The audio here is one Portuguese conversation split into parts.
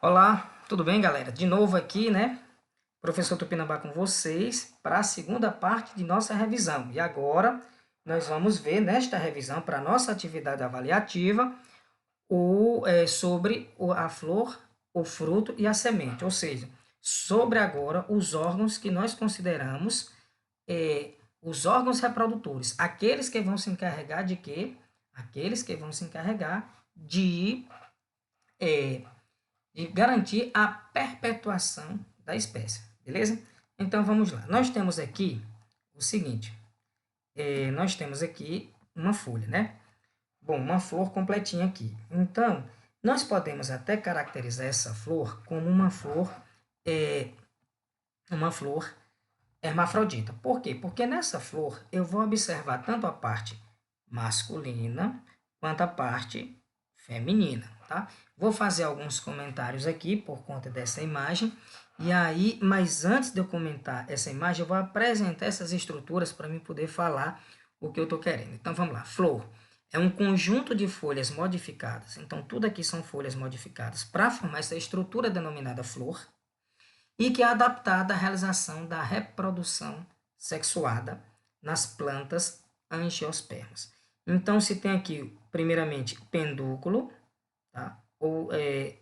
Olá, tudo bem, galera? De novo aqui, né? Professor Tupinambá com vocês para a segunda parte de nossa revisão. E agora nós vamos ver nesta revisão para a nossa atividade avaliativa sobre a flor, o fruto e a semente, ou seja, sobre agora os órgãos que nós consideramos os órgãos reprodutores, aqueles que vão se encarregar de quê? Aqueles que vão se encarregar é, de garantir a perpetuação da espécie, beleza? Então, vamos lá. Nós temos aqui o seguinte, nós temos aqui uma folha, né? Bom, uma flor completinha aqui. Então, nós podemos até caracterizar essa flor como uma flor hermafrodita. Por quê? Porque nessa flor eu vou observar tanto a parte masculina quanto a parte feminina, tá? Vou fazer alguns comentários aqui por conta dessa imagem. E aí, mas antes de eu comentar essa imagem, eu vou apresentar essas estruturas para mim poder falar o que eu estou querendo. Então, vamos lá. Flor é um conjunto de folhas modificadas. Então, tudo aqui são folhas modificadas para formar essa estrutura denominada flor e que é adaptada à realização da reprodução sexuada nas plantas angiospermas. Então, se tem aqui, primeiramente, pendúculo, tá?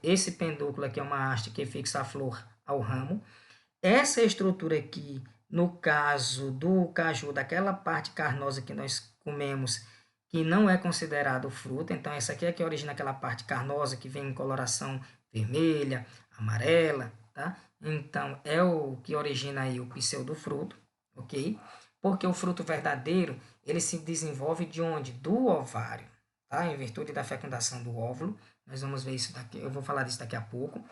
Esse pendúculo aqui é uma haste que fixa a flor ao ramo. Essa estrutura aqui, no caso do caju, daquela parte carnosa que nós comemos, que não é considerado fruta, então essa aqui é que origina aquela parte carnosa que vem em coloração vermelha, amarela, tá? Então, é o que origina aí o pseudofruto, ok? Porque o fruto verdadeiro, ele se desenvolve de onde? Do ovário, tá? Em virtude da fecundação do óvulo. Nós vamos ver isso daqui, eu vou falar disso daqui a pouco.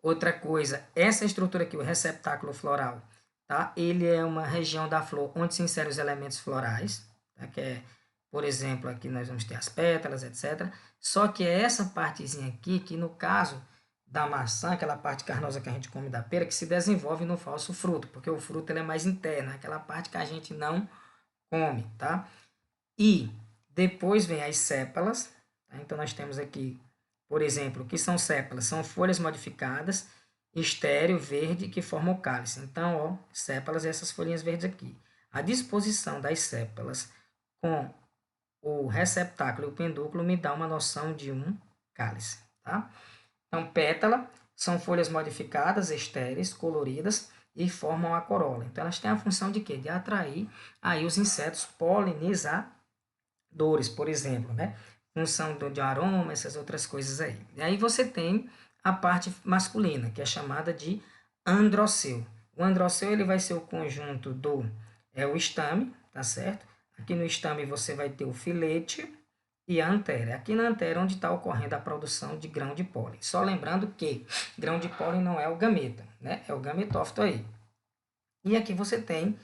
Outra coisa, essa estrutura aqui, o receptáculo floral, tá? Ele é uma região da flor onde se inserem os elementos florais, tá? Que é, por exemplo, aqui nós vamos ter as pétalas, etc. Só que é essa partezinha aqui, que no caso da maçã, aquela parte carnosa que a gente come da pera, que se desenvolve no falso fruto, porque o fruto ele é mais interno, aquela parte que a gente não come, tá? E depois vem as sépalas, tá? Então nós temos aqui, por exemplo, o que são sépalas? São folhas modificadas, estéreo, verde, que formam o cálice. Então, ó, sépalas, essas folhinhas verdes aqui. A disposição das sépalas com o receptáculo e o pendúculo me dá uma noção de um cálice, tá? Então, pétala são folhas modificadas, estéreis, coloridas e formam a corola. Então, elas têm a função de quê? De atrair aí os insetos polinizadores, por exemplo, né? Função de aroma, essas outras coisas aí. E aí você tem a parte masculina, que é chamada de androceu. O androceu ele vai ser o conjunto o estame, tá certo? Aqui no estame você vai ter o filete e a antéria. Aqui na antéria onde está ocorrendo a produção de grão de pólen. Só lembrando que grão de pólen não é o gameta, né? É o gametófito aí. E aqui você tem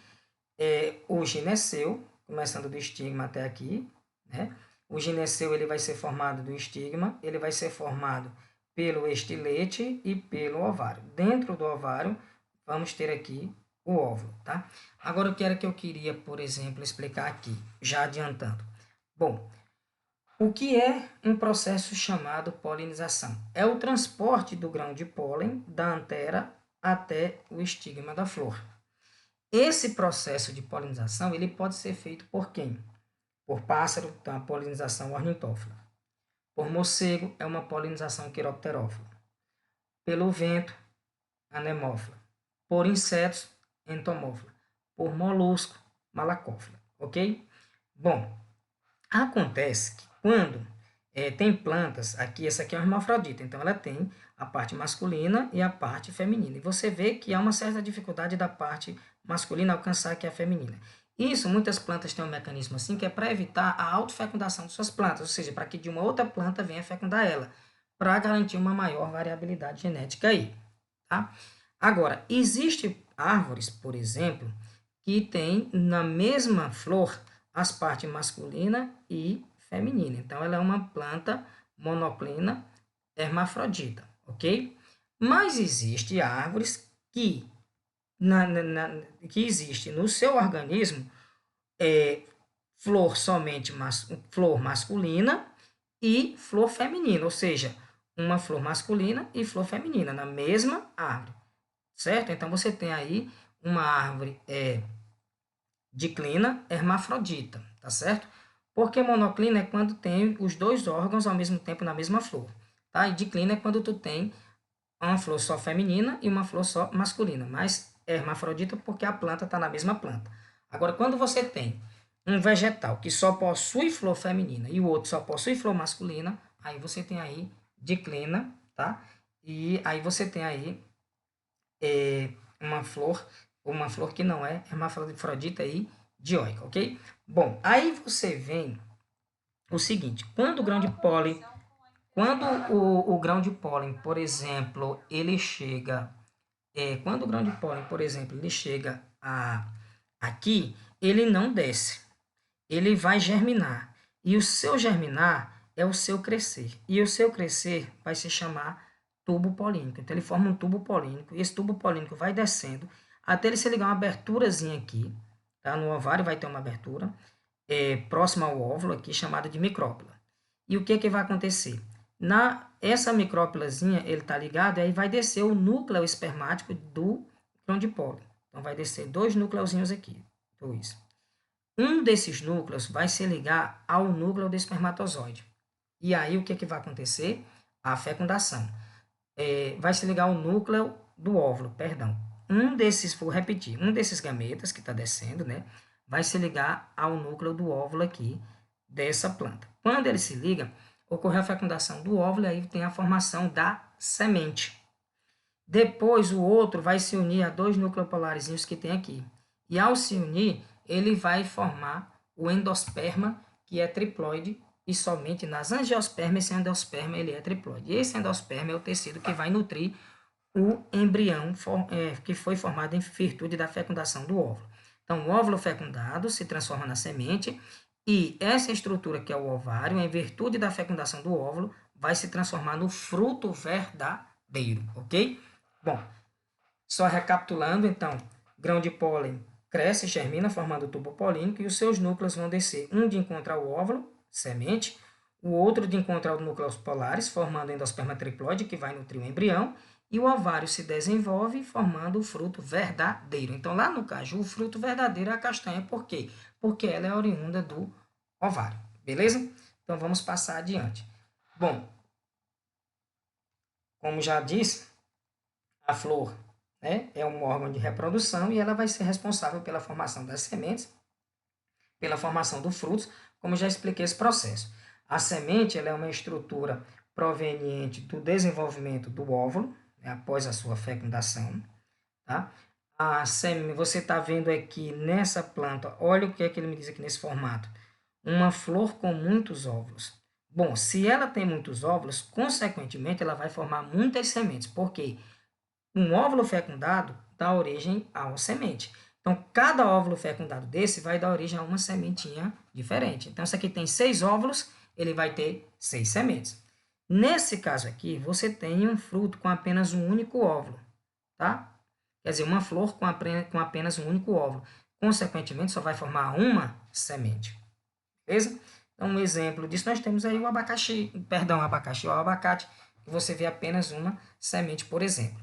o gineceu, começando do estigma até aqui, né? O gineceu ele vai ser formado do estigma, ele vai ser formado pelo estilete e pelo ovário. Dentro do ovário, vamos ter aqui o óvulo, tá? Agora, o que era que eu queria, por exemplo, explicar aqui, já adiantando. Bom, o que é um processo chamado polinização? É o transporte do grão de pólen da antera até o estigma da flor. Esse processo de polinização ele pode ser feito por quem? Por pássaro, então a polinização ornitófila. Por morcego, é uma polinização quiropterófila. Pelo vento, anemófila. Por insetos, entomófila. Por molusco, malacófila. Ok? Bom, acontece que quando tem plantas, aqui essa aqui é uma hermafrodita, então ela tem a parte masculina e a parte feminina. E você vê que há uma certa dificuldade da parte masculina alcançar aqui a feminina. Isso, muitas plantas têm um mecanismo assim, que é para evitar a autofecundação de suas plantas, ou seja, para que de uma outra planta venha fecundar ela, para garantir uma maior variabilidade genética aí, tá? Agora, existem árvores, por exemplo, que têm na mesma flor as partes masculina e feminina. Então, ela é uma planta monoclina hermafrodita, ok? Mas existem árvores que que existe no seu organismo flor somente flor masculina e flor feminina, ou seja, uma flor masculina e flor feminina na mesma árvore, certo? Então, você tem aí uma árvore diclina hermafrodita, tá certo? Porque monoclina é quando tem os dois órgãos ao mesmo tempo na mesma flor, tá? E diclina é quando tu tem uma flor só feminina e uma flor só masculina, mas é hermafrodita porque a planta está na mesma planta. Agora, quando você tem um vegetal que só possui flor feminina e o outro só possui flor masculina, aí você tem aí diclina, tá? E aí você tem aí uma flor que não é hermafrodita e dioica, ok? Bom, aí você vem o seguinte, quando o grão de pólen, quando o grão de pólen, por exemplo, ele chega, quando o grão de pólen, por exemplo, ele chega aqui, ele não desce, ele vai germinar, e o seu germinar é o seu crescer, e o seu crescer vai se chamar tubo polínico. Então, ele forma um tubo polínico, e esse tubo polínico vai descendo até ele se ligar uma aberturazinha aqui, tá? No ovário vai ter uma abertura, próxima ao óvulo aqui, chamada de micrópila. E o que vai acontecer? Essa micrópilazinha, ele está ligado, e aí vai descer o núcleo espermático do grão de pólen. Então, vai descer dois núcleozinhos aqui, dois. Um desses núcleos vai se ligar ao núcleo do espermatozoide. E aí, o que vai acontecer? A fecundação. Vai se ligar ao núcleo do óvulo, perdão. Vou repetir, um desses gametas que está descendo, né, vai se ligar ao núcleo do óvulo aqui, dessa planta. Quando ele se liga, ocorre a fecundação do óvulo e aí tem a formação da semente. Depois, o outro vai se unir a dois nucleopolarizinhos que tem aqui. E ao se unir, ele vai formar o endosperma, que é triploide, e somente nas angiospermas esse endosperma ele é triploide. E esse endosperma é o tecido que vai nutrir o embrião que foi formado em virtude da fecundação do óvulo. Então, o óvulo fecundado se transforma na semente e essa estrutura que é o ovário, em virtude da fecundação do óvulo, vai se transformar no fruto verdadeiro, ok? Bom, só recapitulando, então, grão de pólen cresce e germina, formando o tubo polínico, e os seus núcleos vão descer, um de encontro ao óvulo, semente, o outro de encontro aos núcleos polares, formando o endosperma triploide, que vai nutrir o embrião, e o ovário se desenvolve, formando o fruto verdadeiro. Então, lá no caju, o fruto verdadeiro é a castanha. Por quê? Porque ela é oriunda do ovário, beleza? Então, vamos passar adiante. Bom, como já disse, a flor, né, é um órgão de reprodução e ela vai ser responsável pela formação das sementes, pela formação dos frutos, como já expliquei esse processo. A semente ela é uma estrutura proveniente do desenvolvimento do óvulo, né, após a sua fecundação. Tá? Você está vendo aqui nessa planta, olha o que é que ele me diz aqui nesse formato. Uma flor com muitos óvulos. Bom, se ela tem muitos óvulos, consequentemente ela vai formar muitas sementes. Por quê? Um óvulo fecundado dá origem a uma semente. Então, cada óvulo fecundado desse vai dar origem a uma sementinha diferente. Então, se aqui tem 6 óvulos, ele vai ter 6 sementes. Nesse caso aqui, você tem um fruto com apenas um único óvulo, tá? Quer dizer, uma flor com apenas um único óvulo. Consequentemente, só vai formar uma semente. Beleza? Então, um exemplo disso, nós temos aí o abacate, o abacate, que você vê apenas uma semente, por exemplo.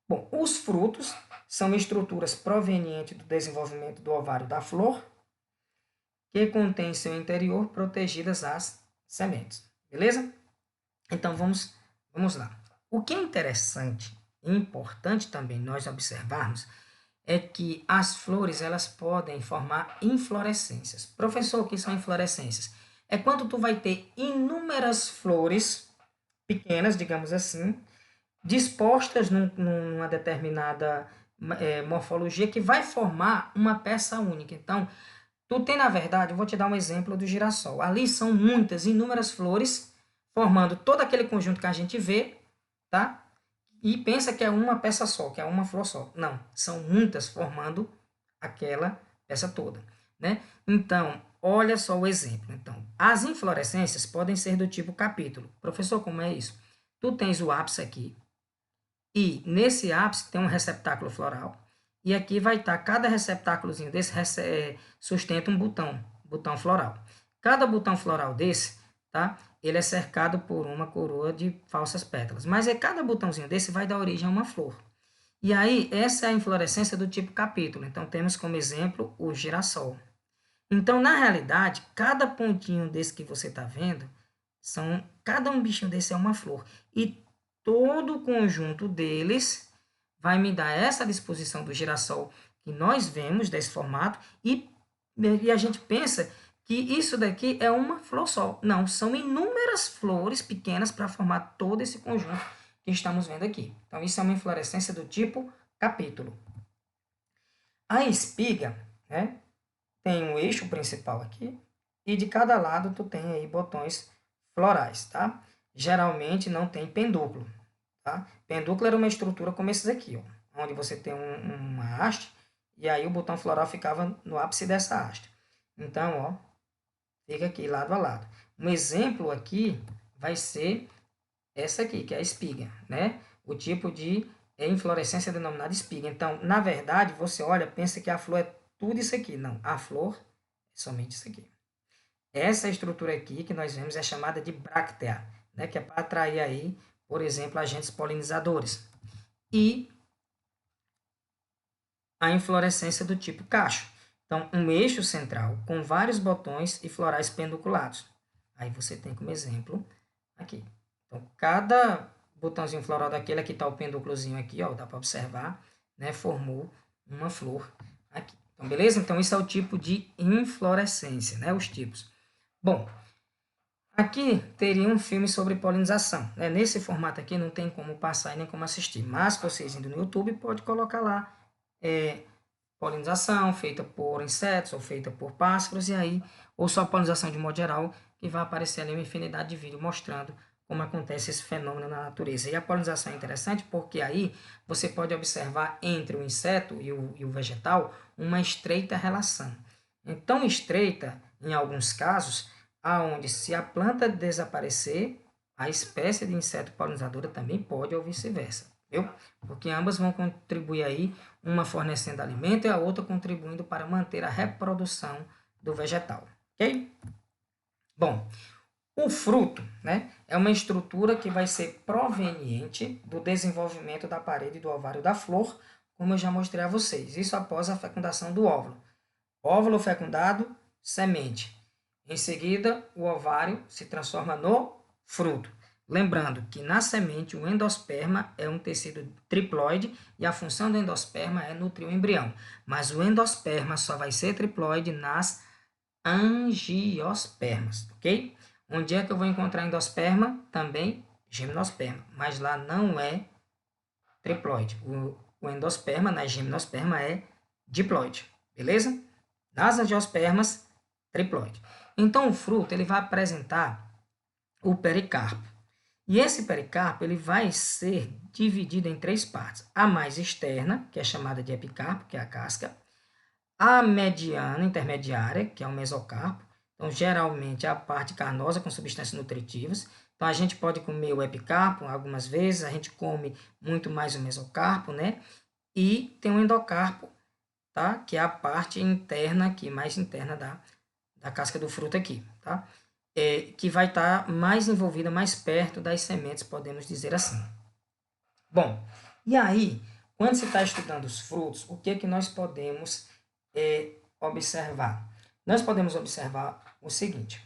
Bom, os frutos são estruturas provenientes do desenvolvimento do ovário da flor, que contém em seu interior protegidas as sementes. Beleza? Então, vamos lá. O que é interessante e importante também nós observarmos é que as flores elas podem formar inflorescências. Professor, o que são inflorescências? É quando tu vai ter inúmeras flores pequenas, digamos assim, dispostas numa determinada morfologia que vai formar uma peça única. Então, tu tem, na verdade, eu vou te dar um exemplo do girassol. Ali são muitas, inúmeras flores, formando todo aquele conjunto que a gente vê, tá? E pensa que é uma peça só, que é uma flor só. Não, são muitas formando aquela peça toda, né? Então, olha só o exemplo. Então, as inflorescências podem ser do tipo capítulo. Professor, como é isso? Tu tens o ápice aqui, e nesse ápice tem um receptáculo floral. E aqui vai estar, cada receptáculozinho desse sustenta um botão floral. Cada botão floral desse, tá? ele é cercado por uma coroa de falsas pétalas. Mas cada botãozinho desse vai dar origem a uma flor. E aí, essa é a inflorescência do tipo capítulo. Então, temos como exemplo o girassol. Então, na realidade, cada pontinho desse que você está vendo, cada um bichinho desse é uma flor. E todo o conjunto deles vai me dar essa disposição do girassol que nós vemos desse formato e a gente pensa que isso daqui é uma flor só. Não, são inúmeras flores pequenas para formar todo esse conjunto que estamos vendo aqui. Então, isso é uma inflorescência do tipo capítulo. A espiga, né, tem um eixo principal aqui e de cada lado tu tem aí botões florais, tá? Geralmente não tem pendúculo, tá? Pendúculo era uma estrutura como esses aqui, ó, onde você tem uma haste e aí o botão floral ficava no ápice dessa haste. Então, ó, fica aqui lado a lado. Um exemplo aqui vai ser essa aqui, que é a espiga, né? O tipo de inflorescência denominada espiga. Então, na verdade, você olha, pensa que a flor é tudo isso aqui. Não, a flor é somente isso aqui. Essa estrutura aqui que nós vemos é chamada de bráctea, né? Que é para atrair aí, por exemplo, agentes polinizadores. E a inflorescência do tipo cacho. Então, um eixo central com vários botões e florais pedunculados. Aí você tem como exemplo aqui. Então, cada botãozinho floral daquele, aqui está o pendúculozinho aqui, ó, dá para observar, né, formou uma flor aqui. Então, beleza? Então, isso é o tipo de inflorescência, né, os tipos. Bom, aqui teria um filme sobre polinização, né? Nesse formato aqui não tem como passar e nem como assistir, mas vocês indo no YouTube pode colocar lá polinização feita por insetos ou feita por pássaros e aí, ou só polinização de modo geral, que vai aparecer ali uma infinidade de vídeos mostrando como acontece esse fenômeno na natureza. E a polinização é interessante porque aí você pode observar entre o inseto e o vegetal uma estreita relação. Então, estreita, em alguns casos, aonde se a planta desaparecer, a espécie de inseto polinizadora também pode ou vice-versa, viu? Porque ambas vão contribuir aí, uma fornecendo alimento e a outra contribuindo para manter a reprodução do vegetal, ok? Bom, o fruto, né, é uma estrutura que vai ser proveniente do desenvolvimento da parede do ovário da flor, como eu já mostrei a vocês. Isso após a fecundação do óvulo. Óvulo fecundado, semente. Em seguida, o ovário se transforma no fruto. Lembrando que na semente o endosperma é um tecido triploide e a função do endosperma é nutrir o embrião. Mas o endosperma só vai ser triploide nas angiospermas, ok? Onde é que eu vou encontrar endosperma? Também gimnosperma, mas lá não é triploide. O endosperma na gimnosperma é diploide, beleza? Nas angiospermas, triploide. Então, o fruto ele vai apresentar o pericarpo. E esse pericarpo ele vai ser dividido em três partes. A mais externa, que é chamada de epicarpo, que é a casca. A mediana, intermediária, que é o mesocarpo. Então, geralmente, é a parte carnosa com substâncias nutritivas. Então, a gente pode comer o epicarpo algumas vezes, a gente come muito mais o mesocarpo, né? E tem o endocarpo, tá? Que é a parte interna aqui, mais interna da casca do fruto aqui, tá? Que vai estar mais envolvida, mais perto das sementes, podemos dizer assim. Bom, e aí, quando se está estudando os frutos, o que é que nós podemos observar? Nós podemos observar o seguinte,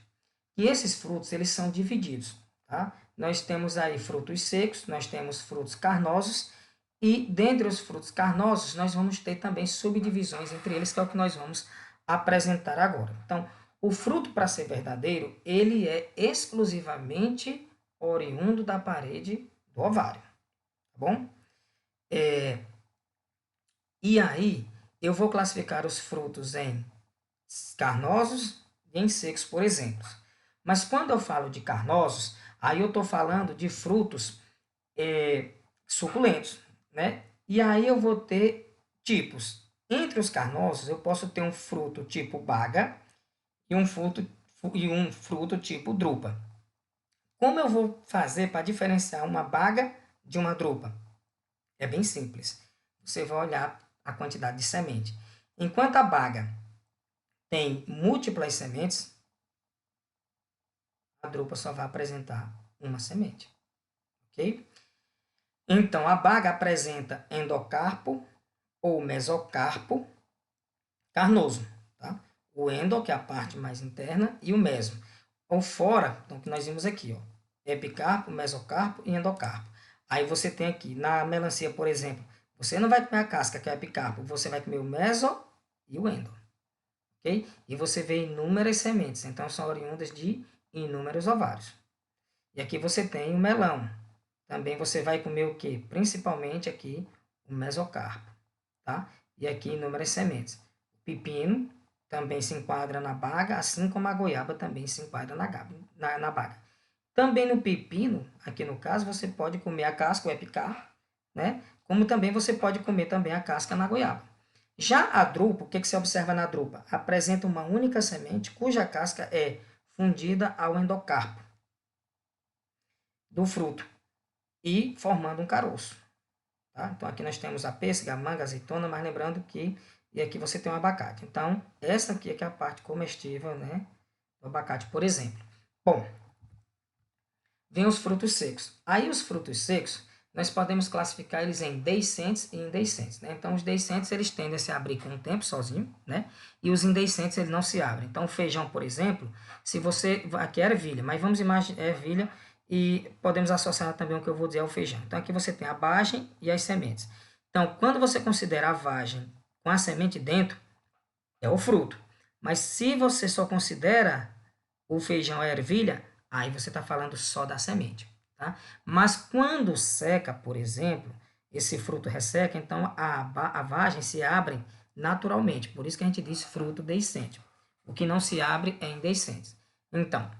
que esses frutos eles são divididos, tá? Nós temos aí frutos secos, nós temos frutos carnosos, e dentre os frutos carnosos, nós vamos ter também subdivisões entre eles, que é o que nós vamos apresentar agora. Então, o fruto, para ser verdadeiro, ele é exclusivamente oriundo da parede do ovário, tá bom? E aí, eu vou classificar os frutos em carnosos e em secos, por exemplo. Mas quando eu falo de carnosos, aí eu estou falando de frutos suculentos, né? E aí eu vou ter tipos. Entre os carnosos, eu posso ter um fruto tipo baga e um fruto tipo drupa. Como eu vou fazer para diferenciar uma baga de uma drupa? É bem simples. Você vai olhar a quantidade de semente. Enquanto a baga tem múltiplas sementes, a drupa só vai apresentar uma semente. Ok? Então, a baga apresenta endocarpo ou mesocarpo carnoso. Tá? O endo, que é a parte mais interna, e o meso. Ou fora, então, que nós vimos aqui, ó, epicarpo, mesocarpo e endocarpo. Aí você tem aqui, na melancia, por exemplo, você não vai comer a casca, que é o epicarpo, você vai comer o meso e o endo. Okay? E você vê inúmeras sementes, então são oriundas de inúmeros ovários. E aqui você tem o melão. Também você vai comer o quê? Principalmente aqui o mesocarpo. Tá? E aqui inúmeras sementes. O pepino também se enquadra na baga, assim como a goiaba também se enquadra na baga. Também no pepino, aqui no caso, você pode comer a casca, o epicarpo, né? Como também você pode comer também a casca na goiaba. Já a drupa, o que você observa na drupa? Apresenta uma única semente cuja casca é fundida ao endocarpo do fruto e formando um caroço. Tá? Então, aqui nós temos a pêssega, a manga, a azeitona, mas lembrando que e aqui você tem o abacate. Então, essa aqui é que é a parte comestível, né, do abacate, por exemplo. Bom, vem os frutos secos. Aí, os frutos secos, nós podemos classificar eles em deiscentes e indeiscentes. Né? Então, os deiscentes, eles tendem a se abrir com o tempo sozinho, né? E os indeiscentes, eles não se abrem. Então, o feijão, por exemplo, se você... Aqui é ervilha, mas vamos imaginar ervilha e podemos associar também o que eu vou dizer ao feijão. Então, aqui você tem a vagem e as sementes. Então, quando você considera a vagem com a semente dentro, é o fruto. Mas se você só considera o feijão a ervilha, aí você está falando só da semente. Tá? Mas quando seca, por exemplo, esse fruto resseca, então a vagem se abre naturalmente. Por isso que a gente diz fruto deiscente. O que não se abre é indeiscente. Então,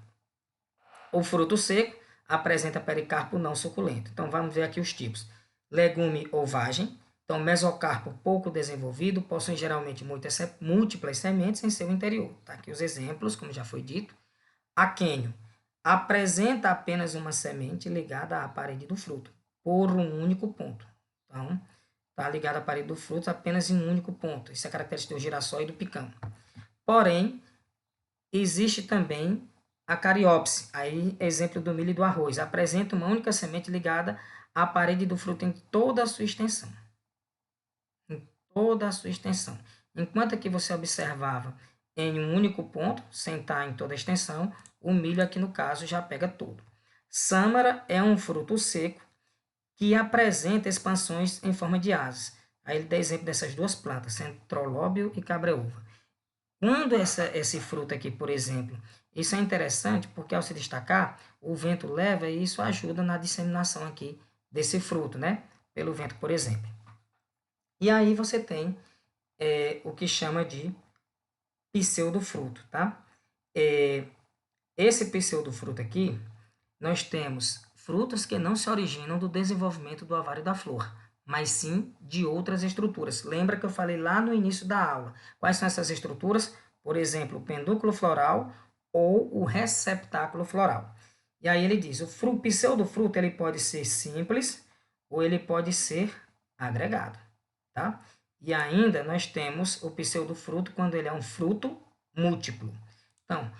o fruto seco apresenta pericarpo não suculento. Então, vamos ver aqui os tipos. Legume ou vagem. Então, mesocarpo pouco desenvolvido, possui geralmente múltiplas sementes em seu interior. Tá aqui os exemplos, como já foi dito. Aquênio apresenta apenas uma semente ligada à parede do fruto, por um único ponto. Então, está ligado à parede do fruto apenas em um único ponto. Isso é característica do girassol e do picão. Porém, existe também a cariopse, aí exemplo do milho e do arroz. Apresenta uma única semente ligada à parede do fruto em toda a sua extensão. Em toda a sua extensão. Enquanto aqui você observava em um único ponto, sem estar em toda a extensão, o milho aqui no caso já pega todo. Sâmara é um fruto seco que apresenta expansões em forma de asas. Aí ele dá exemplo dessas duas plantas, centrolóbio e cabreúva. Quando esse fruto aqui, por exemplo, isso é interessante porque ao se destacar, o vento leva e isso ajuda na disseminação aqui desse fruto, né? Pelo vento, por exemplo. E aí você tem o que chama de pseudofruto, tá? Esse pseudofruto aqui, nós temos frutos que não se originam do desenvolvimento do ovário da flor, mas sim de outras estruturas. Lembra que eu falei lá no início da aula? Quais são essas estruturas? Por exemplo, o pendúculo floral ou o receptáculo floral. E aí ele diz, o pseudofruto ele pode ser simples ou ele pode ser agregado, tá? E ainda nós temos o pseudofruto quando ele é um fruto múltiplo. Então,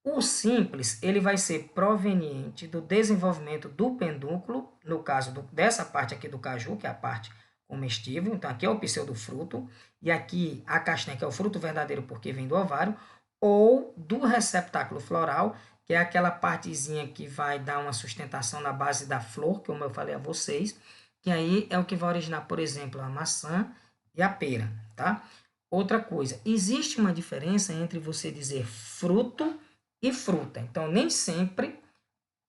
o simples ele vai ser proveniente do desenvolvimento do pendúnculo, no caso dessa parte aqui do caju, que é a parte comestível. Então, aqui é o pseudofruto, e aqui a castanha, que é o fruto verdadeiro, porque vem do ovário, ou do receptáculo floral, que é aquela partezinha que vai dar uma sustentação na base da flor, como eu falei a vocês, que aí é o que vai originar, por exemplo, a maçã e a pera, tá? Outra coisa, existe uma diferença entre você dizer fruto e fruta. Então, nem sempre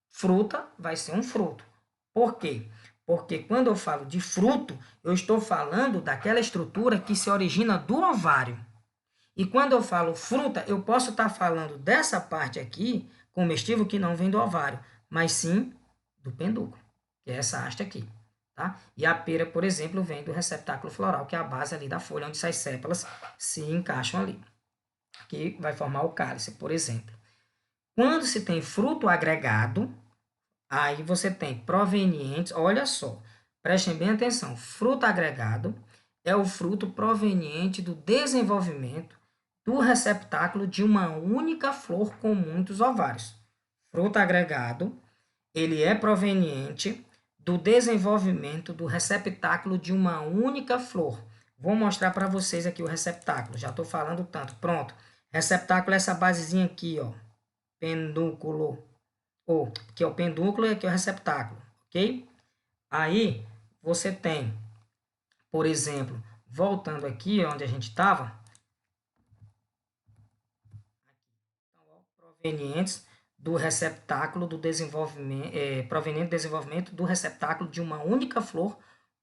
fruta vai ser um fruto. Por quê? Porque quando eu falo de fruto, eu estou falando daquela estrutura que se origina do ovário. E quando eu falo fruta, eu posso estar falando dessa parte aqui, comestível, que não vem do ovário, mas sim do pendúculo, que é essa haste aqui. Tá? E a pera, por exemplo, vem do receptáculo floral, que é a base ali da folha, onde essas sépalas se encaixam ali, que vai formar o cálice, por exemplo. Quando se tem fruto agregado, aí você tem provenientes, olha só, prestem bem atenção, fruto agregado é o fruto proveniente do desenvolvimento do receptáculo de uma única flor com muitos ovários. fruto agregado, ele é proveniente do desenvolvimento do receptáculo de uma única flor. Vou mostrar para vocês aqui o receptáculo, já estou falando tanto. Pronto, receptáculo é essa basezinha aqui, ó, pedúnculo, que é o pedúnculo e aqui é o receptáculo, ok? Aí, você tem, por exemplo, voltando aqui onde a gente estava, provenientes do receptáculo do desenvolvimento, proveniente do desenvolvimento do receptáculo de uma única flor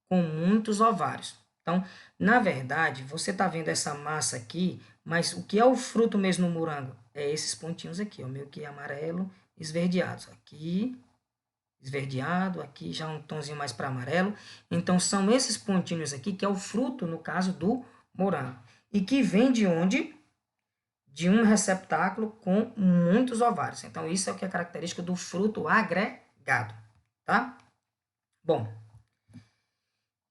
com muitos ovários. Então, na verdade, você está vendo essa massa aqui, mas o que é o fruto mesmo no morango? É esses pontinhos aqui, ó, meio que amarelo, esverdeados. Aqui, esverdeado, aqui já um tonzinho mais para amarelo. Então, são esses pontinhos aqui que é o fruto, no caso do morango. E que vem de onde? De um receptáculo com muitos ovários. Então, isso é o que é característico do fruto agregado, tá? Bom,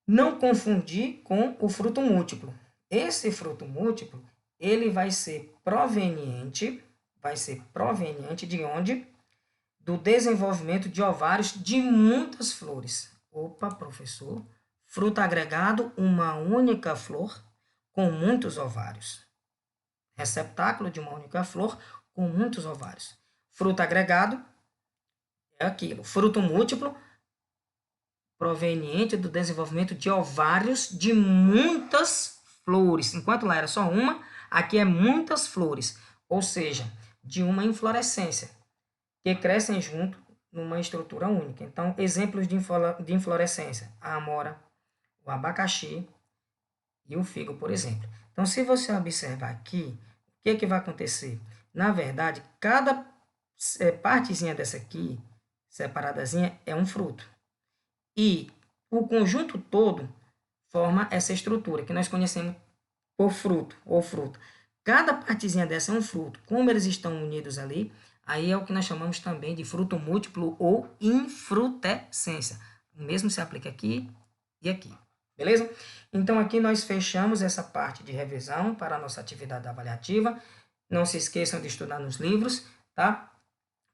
não confundir com o fruto múltiplo. Esse fruto múltiplo, ele vai ser proveniente de onde? Do desenvolvimento de ovários de muitas flores. Opa, professor, fruto agregado, uma única flor com muitos ovários. Receptáculo de uma única flor com muitos ovários. Fruto agregado é aquilo. Fruto múltiplo, proveniente do desenvolvimento de ovários de muitas flores. Enquanto lá era só uma, aqui é muitas flores. Ou seja, de uma inflorescência, que crescem junto numa estrutura única. Então, exemplos de inflorescência: a amora, o abacaxi e o figo, por exemplo. Então, se você observar aqui, o que vai acontecer? Na verdade, cada partezinha dessa aqui, separadazinha, é um fruto. E o conjunto todo forma essa estrutura, que nós conhecemos por fruto, ou fruto. Cada partezinha dessa é um fruto. Como eles estão unidos ali, aí é o que nós chamamos também de fruto múltiplo ou infrutescência. O mesmo se aplica aqui e aqui. Beleza? Então, aqui nós fechamos essa parte de revisão para a nossa atividade avaliativa. Não se esqueçam de estudar nos livros, tá?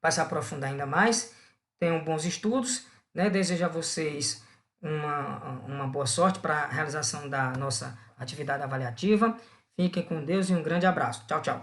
Para se aprofundar ainda mais. Tenham bons estudos, né? Desejo a vocês uma boa sorte para a realização da nossa atividade avaliativa. Fiquem com Deus e um grande abraço. Tchau, tchau.